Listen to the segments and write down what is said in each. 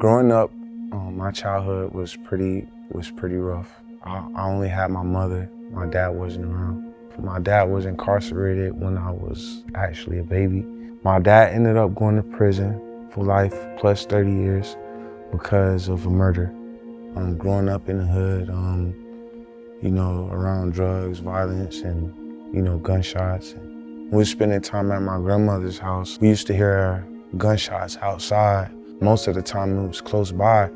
Growing up, my childhood was pretty rough. I only had my mother. My dad wasn't around. My dad was incarcerated when I was actually a baby. My dad ended up going to prison for life plus 30 years because of a murder. Growing up in the hood, around drugs, violence, and, gunshots. We were spending time at my grandmother's house. We used to hear gunshots outside. Most of the time it was close by,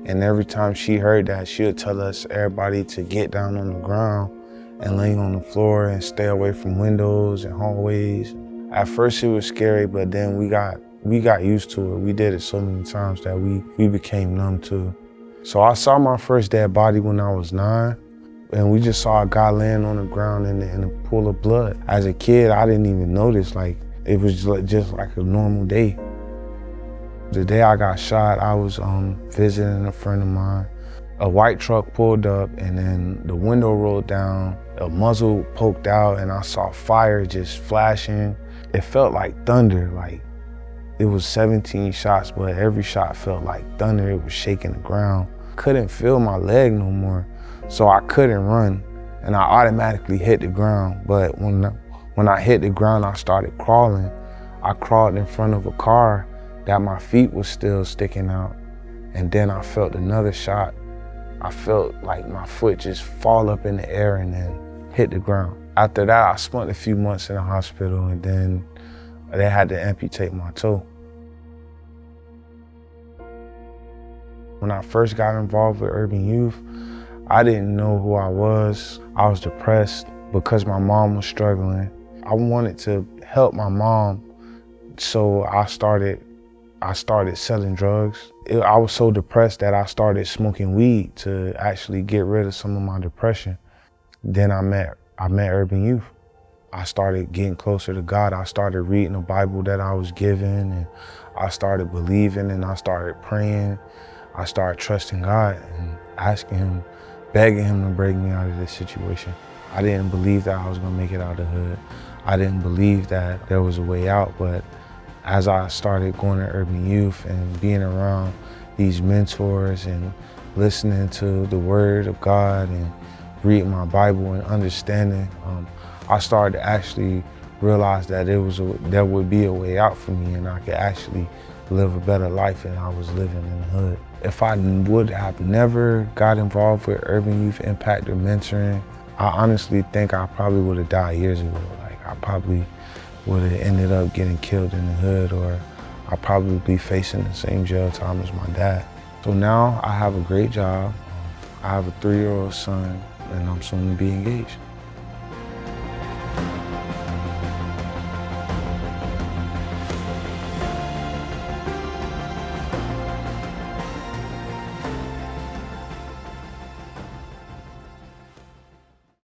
and every time she heard that, she would tell us, everybody, to get down on the ground and lay on the floor and stay away from windows and hallways. At first it was scary, but then we got used to it. We did it so many times that we became numb to it. So I saw my first dead body when I was 9, and we just saw a guy laying on the ground in a pool of blood. As a kid, I didn't even notice, it was just like a normal day. The day I got shot, I was visiting a friend of mine. A white truck pulled up, and then the window rolled down, a muzzle poked out, and I saw fire just flashing. It felt like thunder, it was 17 shots, but every shot felt like thunder. It was shaking the ground. Couldn't feel my leg no more, so I couldn't run, and I automatically hit the ground. But when I hit the ground, I started crawling. I crawled in front of a car that my feet was still sticking out, and then I felt another shot. I felt like my foot just fall up in the air and then hit the ground. After that, I spent a few months in the hospital, and then they had to amputate my toe. When I first got involved with Urban Youth, I didn't know who I was. I was depressed because my mom was struggling. I wanted to help my mom, so I started selling drugs. I was so depressed that I started smoking weed to actually get rid of some of my depression. Then I met Urban Youth. I started getting closer to God. I started reading the Bible that I was given, and I started believing, and I started praying. I started trusting God and asking Him, begging Him to break me out of this situation. I didn't believe that I was gonna make it out of the hood. I didn't believe that there was a way out, but as I started going to Urban Youth and being around these mentors and listening to the Word of God and reading my Bible and understanding, I started to actually realize that there would be a way out for me, and I could actually live a better life than I was living in the hood. If I would have never got involved with Urban Youth Impact or mentoring, I honestly think I probably would have died years ago. I probably would have ended up getting killed in the hood, or I'd probably be facing the same jail time as my dad. So now I have a great job. I have a 3-year-old son, and I'm soon to be engaged.